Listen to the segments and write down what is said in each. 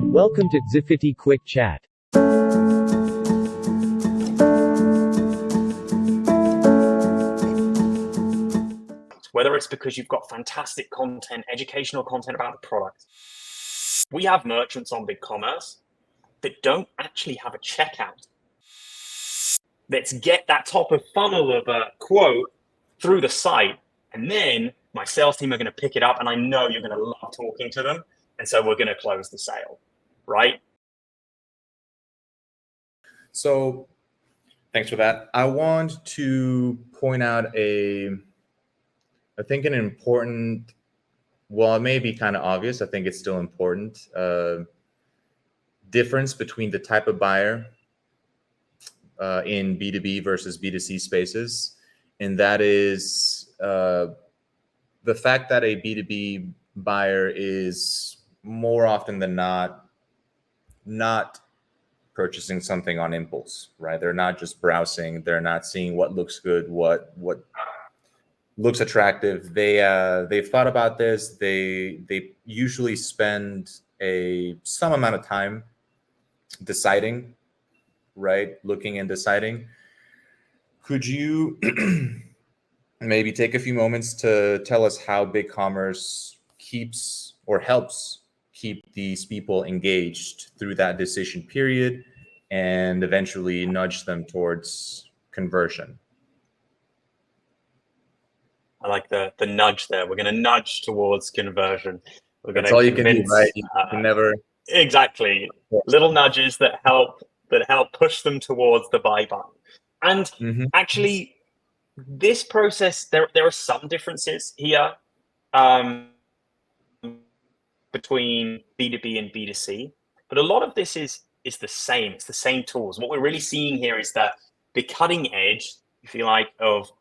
Welcome to Ziffity Quick Chat. Whether it's because you've got fantastic content, educational content about the product. We have merchants on BigCommerce that don't actually have a checkout. Let's get that top of funnel of a quote through the site. And then my sales team are going to pick it up, and I know you're going to love talking to them. And so we're going to close the sale, right? So thanks for that. I want to point out I think an important, well, it may be kind of obvious, I think it's still important, difference between the type of buyer in B2B versus B2C spaces. And that is the fact that a B2B buyer is more often than not purchasing something on impulse, right? They're not just browsing. They're not seeing what looks good, what looks attractive. They've thought about this. They usually spend some amount of time deciding, right? Looking and deciding. Could you maybe take a few moments to tell us how BigCommerce keeps or helps keep these people engaged through that decision period and eventually nudge them towards conversion? I like the nudge there. We're going to nudge towards conversion. That's all you can do, right? You can never. Exactly. Little nudges that help push them towards the buy button. And actually, this process, there are some differences here between B2B and B2C, but a lot of this is the same. It's the same tools. What we're really seeing here is that the cutting edge, if you like, of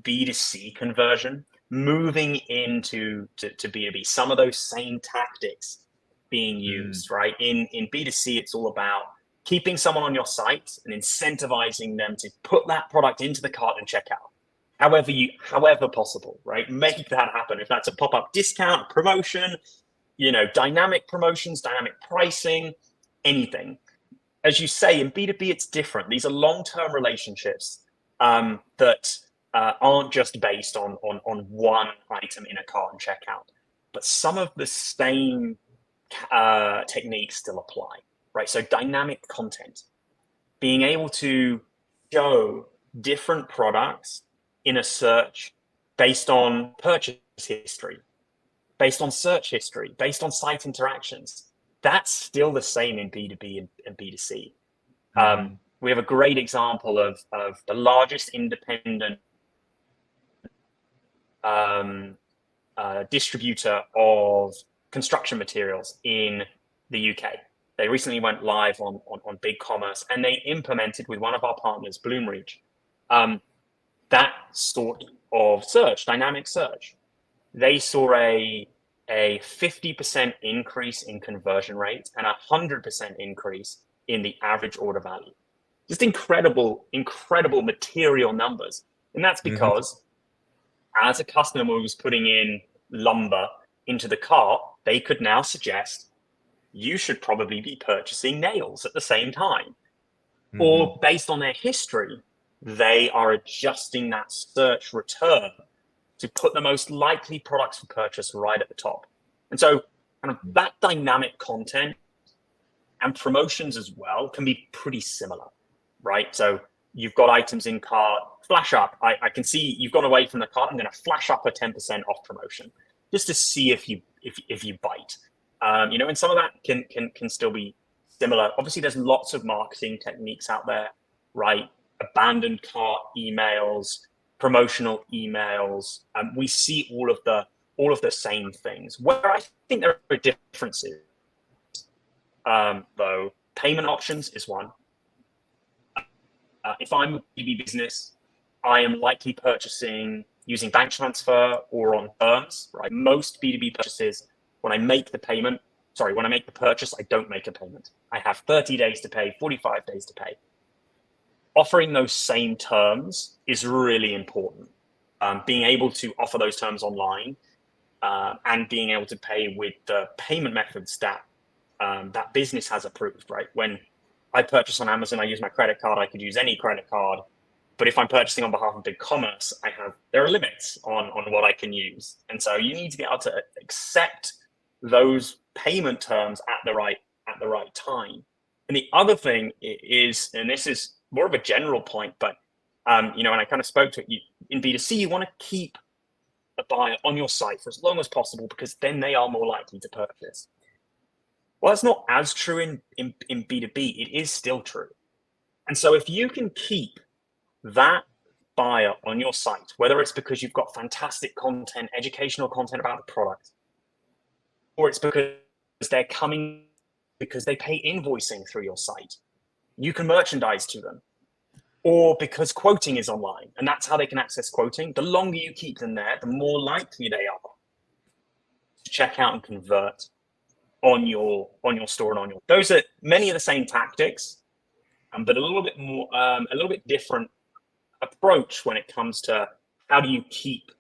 B2C conversion, moving into to B2B, some of those same tactics being used, right? In B2C, it's all about keeping someone on your site and incentivizing them to put that product into the cart and check out. However possible, right? Make that happen. If that's a pop-up discount, promotion, dynamic promotions, dynamic pricing, anything. As you say, in B2B, it's different. These are long-term relationships that aren't just based on one item in a cart and checkout, but some of the same techniques still apply, right? So dynamic content, being able to show different products in a search based on purchase history, based on search history, based on site interactions. That's still the same in B2B and B2C. We have a great example of the largest independent distributor of construction materials in the UK. They recently went live on BigCommerce, and they implemented with one of our partners, Bloomreach, that sort of search, dynamic search. They saw a 50% increase in conversion rate and 100% increase in the average order value. Just incredible material numbers. And that's because as a customer was putting in lumber into the cart, they could now suggest you should probably be purchasing nails at the same time. Or based on their history, they are adjusting that search return to put the most likely products for purchase right at the top. And so kind of that dynamic content and promotions as well can be pretty similar, right? So you've got items in cart, flash up. I can see you've gone away from the cart. I'm going to flash up a 10% off promotion just to see if you bite. And some of that can still be similar. Obviously, there's lots of marketing techniques out there, right? Abandoned cart emails, promotional emails. We see all of the same things. Where I think there are differences, though, payment options is one. If I'm a B2B business, I am likely purchasing using bank transfer or on terms, right? Most B2B purchases, when I make the purchase, I don't make a payment. I have 30 days to pay, 45 days to pay. Offering those same terms is really important. Being able to offer those terms online and being able to pay with the payment methods that that business has approved, right? When I purchase on Amazon, I use my credit card. I could use any credit card. But if I'm purchasing on behalf of BigCommerce, there are limits on what I can use. And so you need to be able to accept those payment terms at the right time. And the other thing is, and this is more of a general point, but and I kind of spoke to it, in B2C, you want to keep a buyer on your site for as long as possible, because then they are more likely to purchase. Well, that's not as true in B2B. It is still true. And so if you can keep that buyer on your site, whether it's because you've got fantastic content, educational content about the product, or it's because they're coming because they pay invoicing through your site, you can merchandise to them, or because quoting is online and that's how they can access quoting. The longer you keep them there, the more likely they are to check out and convert on your store and on your. Those are many of the same tactics, but a little bit different approach when it comes to how do you keep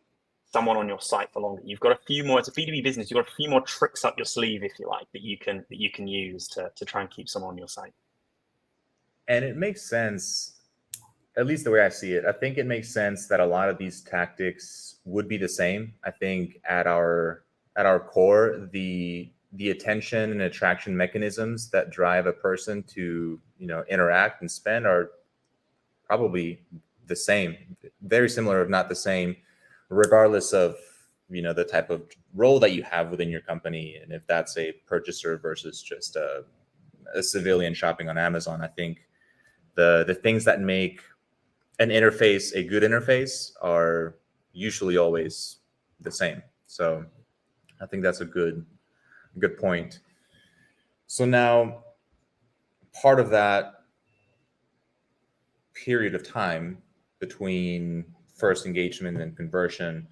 someone on your site for longer. You've got a few more. It's a B2B business. You've got a few more tricks up your sleeve, if you like, that you can use to try and keep someone on your site. And it makes sense, at least the way I see it. I think it makes sense that a lot of these tactics would be the same. I think at our core, the attention and attraction mechanisms that drive a person to interact and spend are probably the same, very similar, if not the same, regardless of the type of role that you have within your company, and if that's a purchaser versus just a civilian shopping on Amazon. I think the things that make an interface a good interface are usually always the same. So I think that's a good point. So now, part of that period of time between first engagement and conversion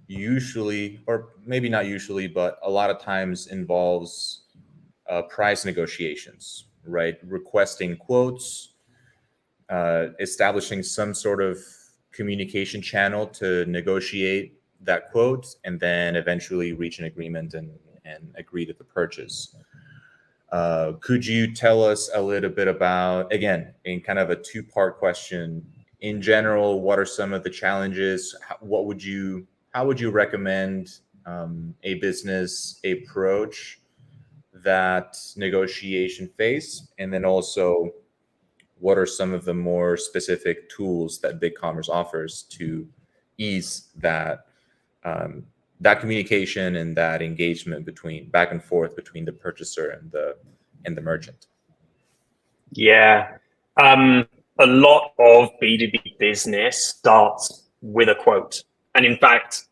usually, or maybe not usually, but a lot of times involves price negotiations, right? Requesting quotes, establishing some sort of communication channel to negotiate that quote, and then eventually reach an agreement and agree to the purchase. Could you tell us a little bit about, again, in kind of a two-part question, in general, what are some of the challenges? How would you recommend a business approach that negotiation phase? And then also, what are some of the more specific tools that BigCommerce offers to ease that communication and that engagement back and forth between the purchaser and the merchant? Yeah. A lot of B2B business starts with a quote. And in fact,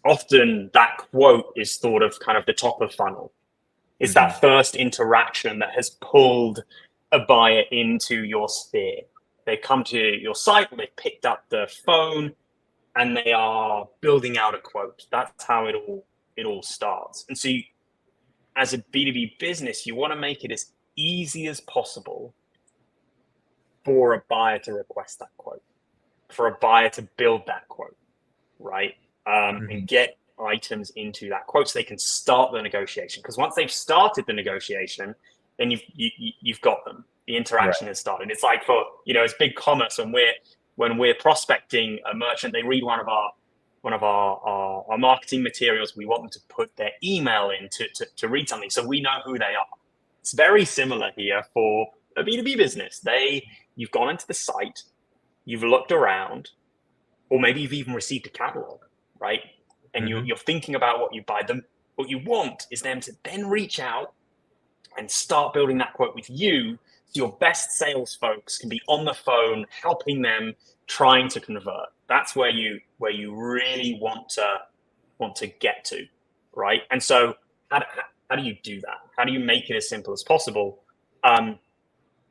often that quote is thought of kind of the top of funnel. It's that first interaction that has pulled a buyer into your sphere. They come to your site, they've picked up the phone, and they are building out a quote. That's how it all starts. And so as a B2B business, you want to make it as easy as possible for a buyer to request that quote, for a buyer to build that quote, right? And get items into that quote so they can start the negotiation. Because once they've started the negotiation, then you've got them. The interaction has started. It's like for, it's BigCommerce, and when we're prospecting a merchant, they read one of our marketing materials. We want them to put their email in to read something, so we know who they are. It's very similar here for a B2B business. You've gone into the site, you've looked around, or maybe you've even received a catalog, right? And you're thinking about what you buy. What you want is them to then reach out and start building that quote with you, so your best sales folks can be on the phone helping them, trying to convert. That's where you really want to get to, right? And so how do you do that? How do you make it as simple as possible?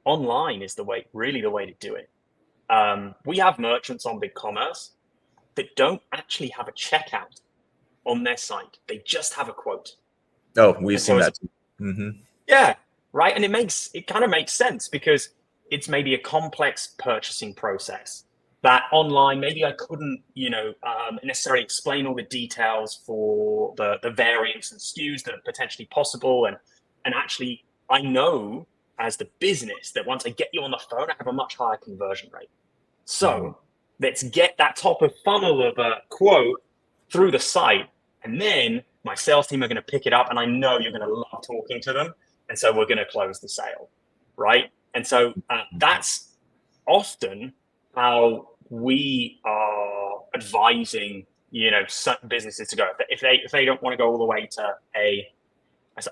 Online is really the way to do it. We have merchants on BigCommerce that don't actually have a checkout on their site. They just have a quote. Oh, we've seen that too. Yeah, right. And it kind of makes sense, because it's maybe a complex purchasing process. that online, maybe I couldn't, necessarily explain all the details for the variants and SKUs that are potentially possible. And actually, I know as the business that once I get you on the phone, I have a much higher conversion rate. So let's get that top of funnel of a quote through the site. And then my sales team are going to pick it up, and I know you're going to love talking to them. And so we're going to close the sale, right? And so that's often how we are advising, certain businesses to go. If they don't want to go all the way to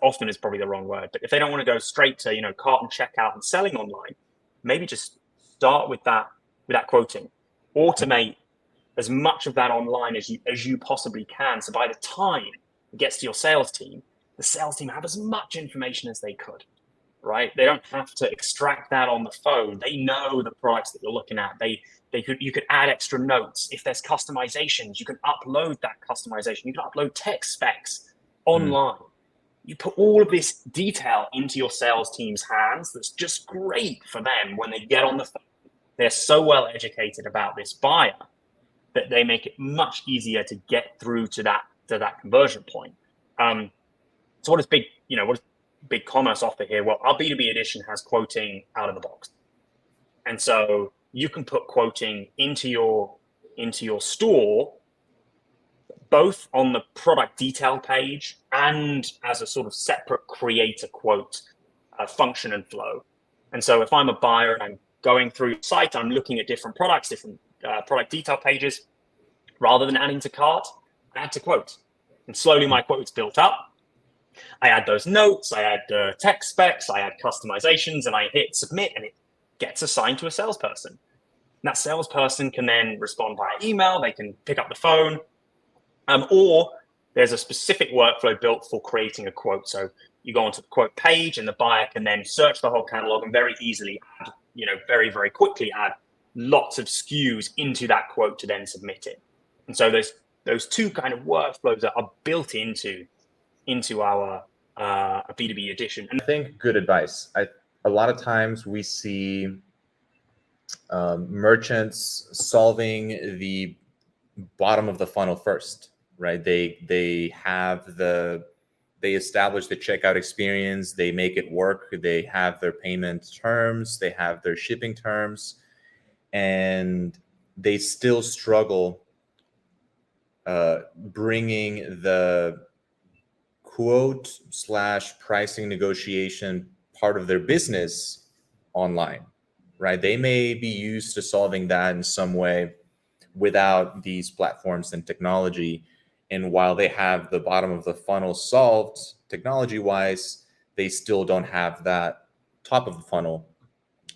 often is probably the wrong word, but if they don't want to go straight to, cart and checkout and selling online, maybe just start with that quoting. Automate as much of that online as you possibly can. So by the time it gets to your sales team, the sales team have as much information as they could, right? They don't have to extract that on the phone. They know the products that you're looking at. You could add extra notes. If there's customizations, you can upload that customization. You can upload text specs online. You put all of this detail into your sales team's hands. That's just great for them when they get on the phone. They're so well educated about this buyer that they make it much easier to get through to that conversion point. So what does BigCommerce offer here? Well, our B2B edition has quoting out of the box. And so you can put quoting into your store, both on the product detail page and as a sort of separate create a quote function and flow. And so if I'm a buyer and I'm going through the site, I'm looking at different products, different product detail pages, rather than adding to cart, I add to quote. And slowly my quote's built up. I add those notes, I add text specs, I add customizations, and I hit submit, and it gets assigned to a salesperson. And that salesperson can then respond via email, they can pick up the phone, or there's a specific workflow built for creating a quote. So you go onto the quote page, and the buyer can then search the whole catalog and very easily add, very, very quickly add lots of SKUs into that quote to then submit it. And so those two kind of workflows that are built into our B2B edition. I think good advice. A lot of times we see merchants solving the bottom of the funnel first, right? They establish the checkout experience, they make it work, they have their payment terms, they have their shipping terms, and they still struggle bringing the quote / pricing negotiation part of their business online, right? They may be used to solving that in some way without these platforms and technology. And while they have the bottom of the funnel solved technology wise, they still don't have that top of the funnel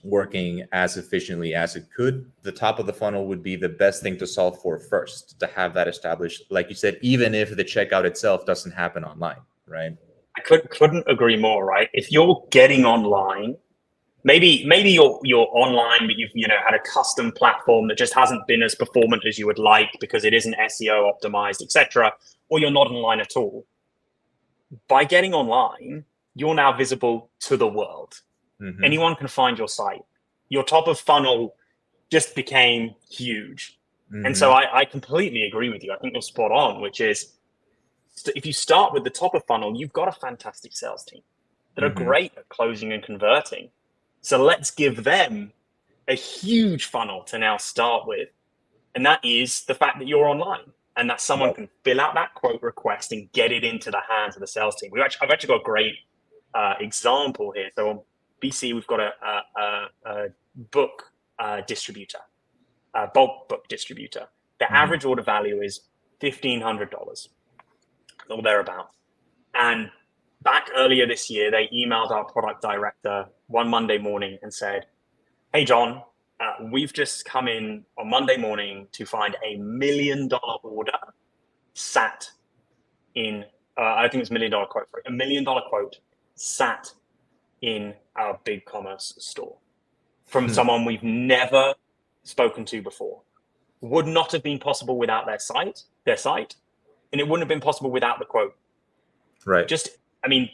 working as efficiently as it could. The top of the funnel would be the best thing to solve for first, to have that established, like you said, even if the checkout itself doesn't happen online, right? I couldn't agree more, right? If you're getting online, maybe you're online, but you've had a custom platform that just hasn't been as performant as you would like because it isn't SEO optimized, etc., or you're not online at all. By getting online, you're now visible to the world. Mm-hmm. Anyone can find your site. Your top of funnel just became huge. Mm-hmm. And so I completely agree with you. I think you're spot on, which is if you start with the top of funnel, you've got a fantastic sales team that are great at closing and converting. So let's give them a huge funnel to now start with. And that is the fact that you're online and that someone can fill out that quote request and get it into the hands of the sales team. I've actually got a great example here. So on BC, we've got a book distributor, a bulk book distributor. The average order value is $1,500 or thereabouts. And back earlier this year, they emailed our product director one Monday morning and said, "Hey, John, we've just come in on Monday morning to find $1 million order sat in, I think it's $1 million quote, sorry, $1 million quote sat in our BigCommerce store from someone we've never spoken to before. Would not have been possible without their site, and it wouldn't have been possible without the quote." Right.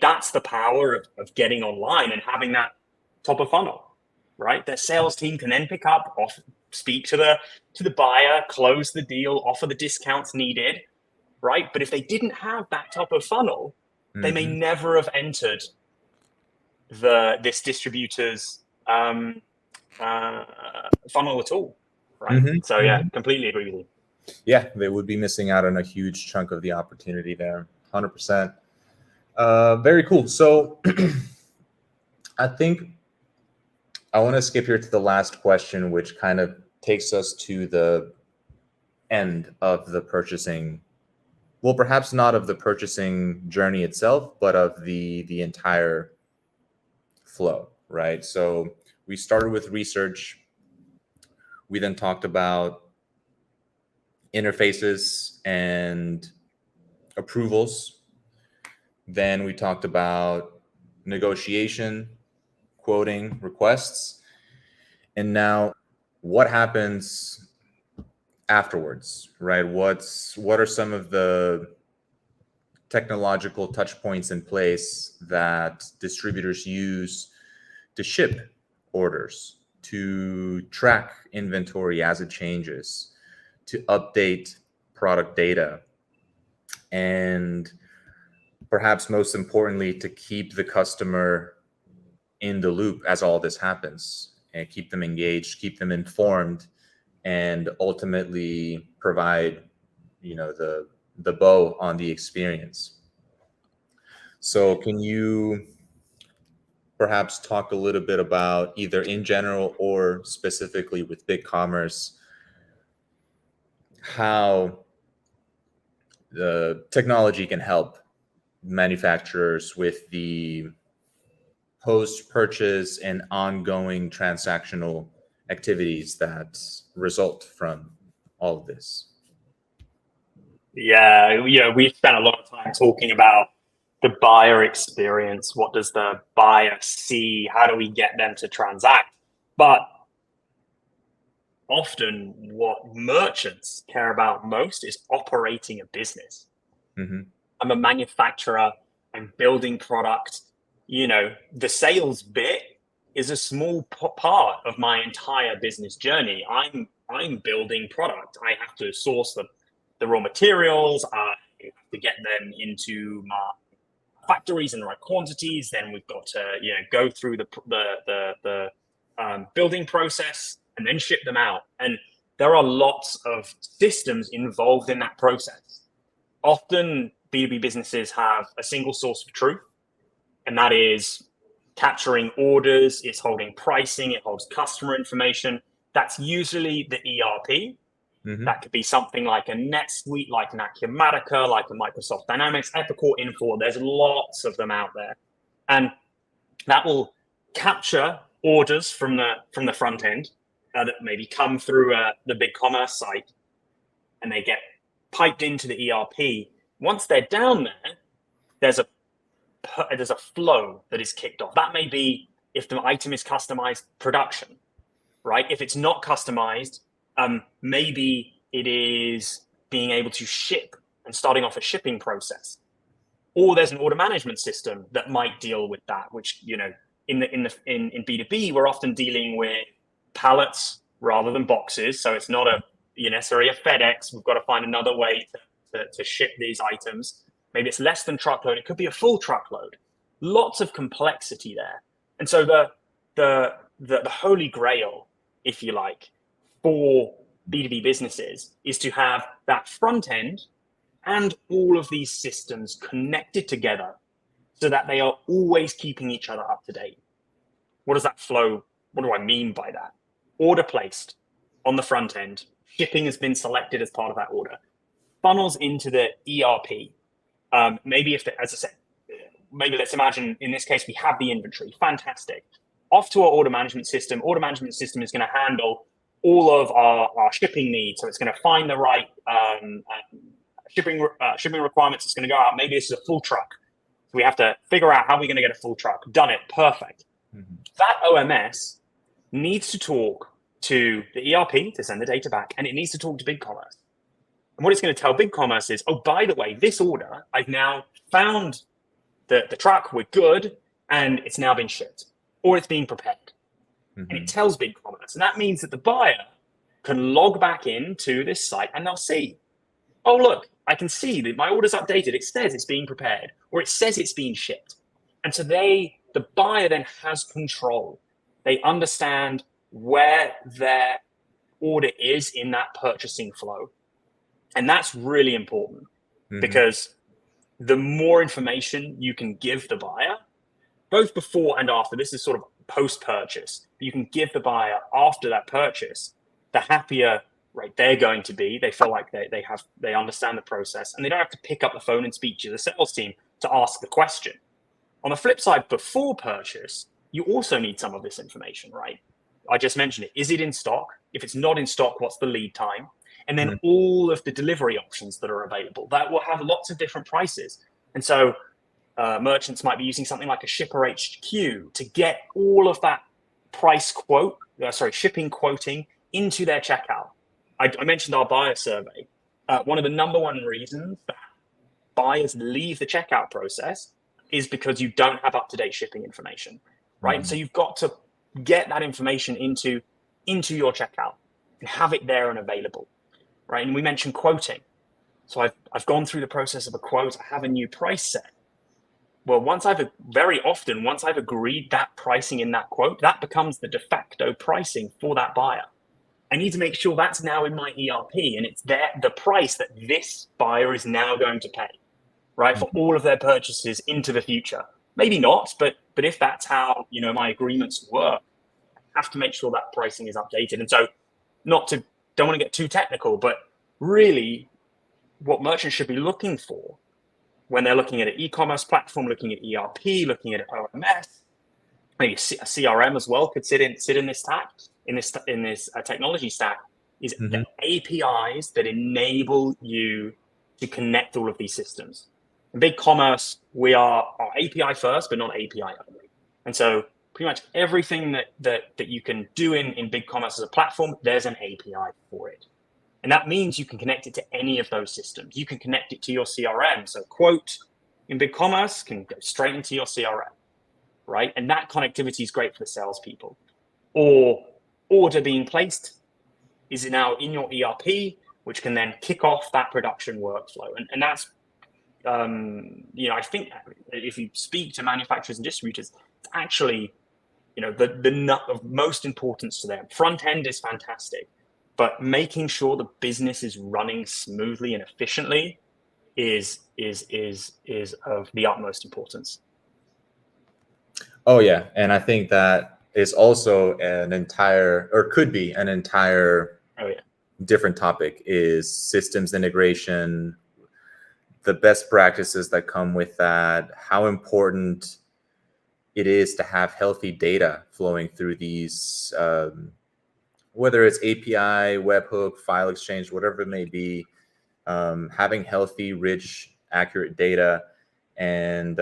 That's the power of getting online and having that top of funnel, right? Their sales team can then pick up off speak to the buyer, close the deal, offer the discounts needed, right? But if they didn't have that top of funnel, they may never have entered this distributor's funnel at all, right? So yeah, completely agree with you. Yeah, they would be missing out on a huge chunk of the opportunity there. 100%. Very cool. So I think I want to skip here to the last question, which kind of takes us to the end of the purchasing. Well, perhaps not of the purchasing journey itself, but of the entire flow, right? So we started with research. We then talked about interfaces and approvals. Then we talked about negotiation, quoting, requests. And now what happens afterwards, right? What are some of the technological touch points in place that distributors use to ship orders, to track inventory as it changes, to update product data, and perhaps most importantly, to keep the customer in the loop as all this happens, and keep them engaged, keep them informed, and ultimately provide, the bow on the experience. So can you perhaps talk a little bit about, either in general or specifically with BigCommerce, how the technology can help manufacturers with the post-purchase and ongoing transactional activities that result from all of this? Yeah, we've spent a lot of time talking about the buyer experience. What does the buyer see? How do we get them to transact? But often what merchants care about most is operating a business. I'm a manufacturer, I'm building product. The sales bit is a small part of my entire business journey. I'm building product. I have to source the raw materials. I have to get them into my factories in the right quantities. Then we've got to go through the building process and then ship them out. And there are lots of systems involved in that process. Often B2B businesses have a single source of truth, and that is capturing orders, it's holding pricing, it holds customer information. That's usually the ERP. That could be something like a NetSuite, like an Acumatica, like a Microsoft Dynamics, Epicor, Infor. There's lots of them out there. And that will capture orders from the front end that maybe come through the BigCommerce site, and they get piped into the ERP. Once they're down there, there's a flow that is kicked off. That may be if the item is customized production, right? If it's not customized, maybe it is being able to ship and starting off a shipping process. Or there's an order management system that might deal with that, which, in B2B, we're often dealing with pallets rather than boxes. So it's not necessarily a FedEx. We've got to find another way to ship these items. Maybe it's less than truckload. It could be a full truckload. Lots of complexity there. And so the holy grail, if you like, for B2B businesses is to have that front end and all of these systems connected together so that they are always keeping each other up to date. What does that flow? What do I mean by that? Order placed on the front end. Shipping has been selected as part of that order. Funnels into the ERP. Maybe as I said, maybe let's imagine in this case, we have the inventory. Fantastic. Off to our order management system. Order management system is going to handle all of our shipping needs. So it's going to find the right shipping requirements. It's going to go out. Maybe this is a full truck. So we have to figure out how we're going to get a full truck. Done it. Perfect. That OMS needs to talk to the ERP to send the data back, and it needs to talk to BigCommerce. And what it's going to tell BigCommerce is, oh, by the way, this order, I've now found the truck, we're good, and it's now been shipped, or it's being prepared. And it tells BigCommerce. And that means that the buyer can log back into this site and they'll see, oh, look, I can see that my order's updated. It says it's being prepared, or it says it's being shipped. And so the buyer then has control. They understand where their order is in that purchasing flow. And that's really important because the more information you can give the buyer, both before and after, this is sort of post-purchase, you can give the buyer after that purchase, the happier they're going to be. They feel like they understand the process, and they don't have to pick up the phone and speak to the sales team to ask the question. On the flip side, before purchase, you also need some of this information, right? I just mentioned it. Is it in stock? If it's not in stock, what's the lead time? And then all of the delivery options that are available. That will have lots of different prices. And so merchants might be using something like a shipper HQ to get all of that shipping quoting into their checkout. I mentioned our buyer survey. One of the number one reasons that buyers leave the checkout process is because you don't have up-to-date shipping information, right? So you've got to get that information into your checkout and have it there and available, right? And we mentioned quoting. So I've gone through the process of a quote. I have a new price set. Well, once I've agreed that pricing in that quote, that becomes the de facto pricing for that buyer. I need to make sure that's now in my ERP and it's there, the price that this buyer is now going to pay, right, for all of their purchases into the future. Maybe not, but if that's how my agreements work, I have to make sure that pricing is updated. And so, don't want to get too technical, but really, what merchants should be looking for when they're looking at an e-commerce platform, looking at ERP, looking at OMS, maybe a CRM as well could sit in this stack, in this technology stack, is the APIs that enable you to connect all of these systems. In BigCommerce, we are API first, but not API only. And so pretty much everything that you can do in BigCommerce as a platform, there's an API for it. And that means you can connect it to any of those systems. You can connect it to your CRM. So quote in BigCommerce can go straight into your CRM, right? And that connectivity is great for the salespeople. Or order being placed is now in your ERP, which can then kick off that production workflow. And that's, I think if you speak to manufacturers and distributors, it's actually, the nut of most importance to them. Front end is fantastic, but making sure the business is running smoothly and efficiently is of the utmost importance. Oh yeah, and I think that is also could be an entire different topic, is systems integration, the best practices that come with that, how important it is to have healthy data flowing through these, whether it's API, webhook, file exchange, whatever it may be, having healthy, rich, accurate data, and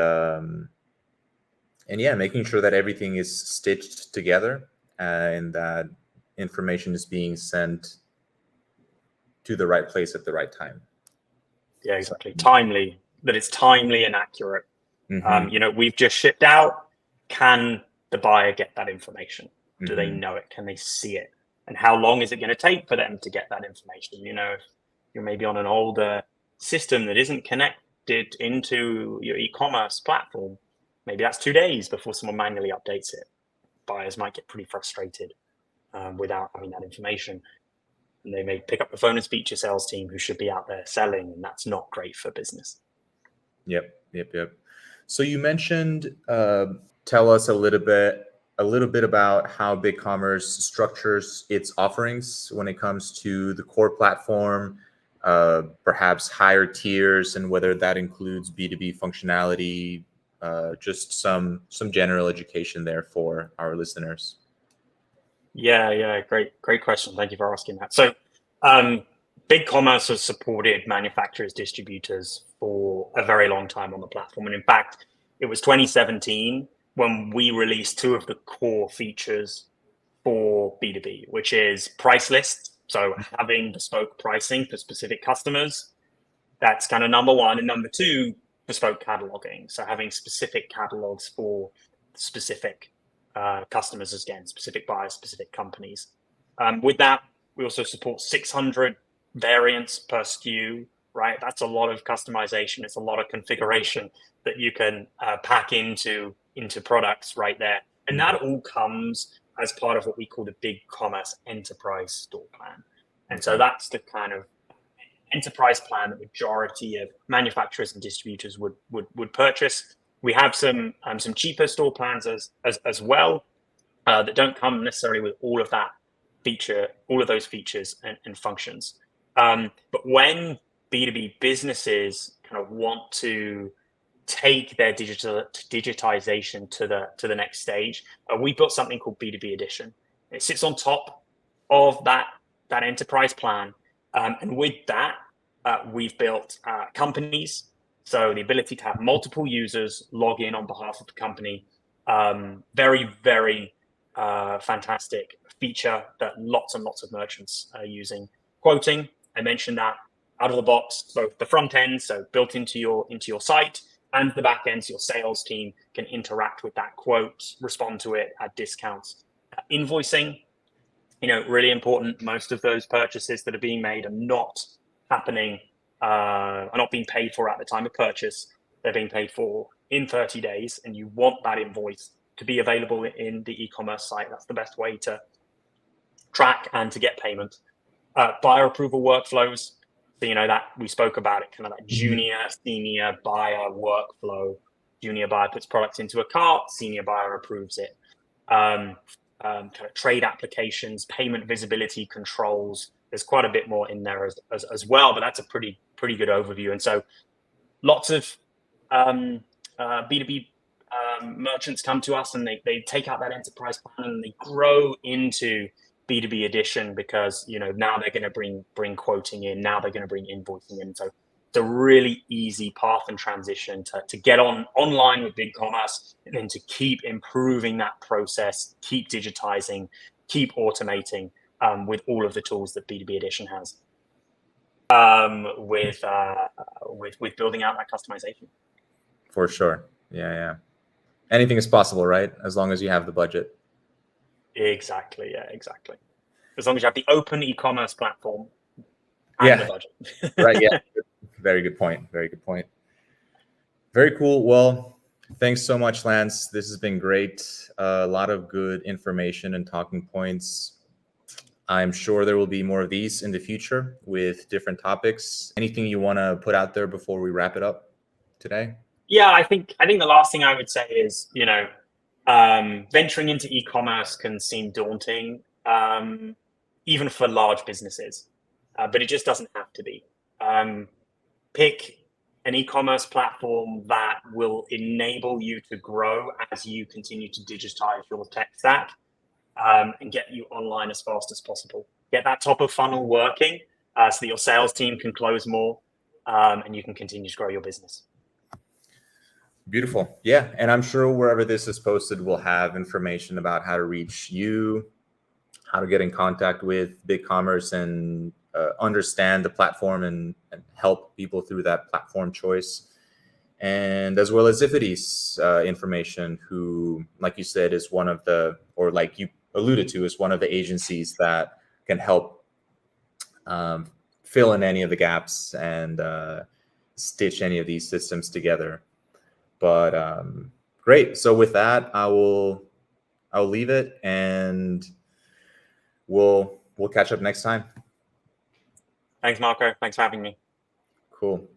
making sure that everything is stitched together and that information is being sent to the right place at the right time. Yeah, exactly. Timely, that it's timely and accurate. We've just shipped out. Can the buyer get that information? Do they know it? Can they see it? And how long is it going to take for them to get that information? If you're maybe on an older system that isn't connected into your e-commerce platform, maybe that's 2 days before someone manually updates it. Buyers might get pretty frustrated without having that information. And they may pick up the phone and speak to your sales team who should be out there selling, and that's not great for business. Yep. So you mentioned, tell us a little bit about how BigCommerce structures its offerings when it comes to the core platform, perhaps higher tiers, and whether that includes B2B functionality, just some general education there for our listeners. Yeah, great question. Thank you for asking that. So BigCommerce has supported manufacturers, distributors for a very long time on the platform. And in fact, it was 2017 when we released two of the core features for B2B, which is price lists. So having bespoke pricing for specific customers, that's kind of number one. And number two, bespoke cataloging. So having specific catalogs for specific customers, again, specific buyers, specific companies. With that, We also support 600 variants per SKU, right? That's a lot of customization. It's a lot of configuration that you can pack into products right there. And that all comes as part of what we call the BigCommerce Enterprise Store Plan. And so that's the kind of enterprise plan that majority of manufacturers and distributors would purchase. We have some cheaper store plans as well that don't come necessarily with all of those features and functions. But when B2B businesses kind of want to take their digitization to the next stage, we built something called B2B Edition. It sits on top of that enterprise plan, and with that, we've built companies. So the ability to have multiple users log in on behalf of the company. Very, very fantastic feature that lots and lots of merchants are using. Quoting, I mentioned that out of the box, both the front end, so built into your site, and the back end, so your sales team can interact with that quote, respond to it, add discounts. Invoicing, really important. Most of those purchases that are being made are not being paid for at the time of purchase. They're being paid for in 30 days, and you want that invoice to be available in the e-commerce site. That's the best way to track and to get payment. Buyer approval workflows. So, that we spoke about it, kind of that junior, senior buyer workflow. Junior buyer puts products into a cart, senior buyer approves it. Kind of trade applications, payment visibility controls. There's quite a bit more in there as well, but that's a pretty good overview. And so lots of B2B merchants come to us and they take out that enterprise plan and they grow into B2B Edition because now they're going to bring quoting in, now they're going to bring invoicing in. So it's a really easy path and transition to get online with BigCommerce and then to keep improving that process, keep digitizing, keep automating with all of the tools that B2B Edition has. With building out that customization. For sure. Yeah. Anything is possible, right? As long as you have the budget. Exactly. Yeah, exactly. As long as you have the open e-commerce platform and the budget. Right. Yeah. Very good point. Very cool. Well, thanks so much, Lance. This has been great. A lot of good information and talking points. I'm sure there will be more of these in the future with different topics. Anything you want to put out there before we wrap it up today? Yeah, I think the last thing I would say is, venturing into e-commerce can seem daunting, even for large businesses, but it just doesn't have to be. Pick an e-commerce platform that will enable you to grow as you continue to digitize your tech stack, and get you online as fast as possible. Get that top of funnel working so that your sales team can close more and you can continue to grow your business. Beautiful. Yeah. And I'm sure wherever this is posted, we'll have information about how to reach you, how to get in contact with BigCommerce and understand the platform and help people through that platform choice. And as well as Ziffity's information, who, like you said, is one of the, or like you alluded to, is one of the agencies that can help fill in any of the gaps and stitch any of these systems together. But great. So with that, I'll leave it, and we'll catch up next time. Thanks, Marco. Thanks for having me. Cool.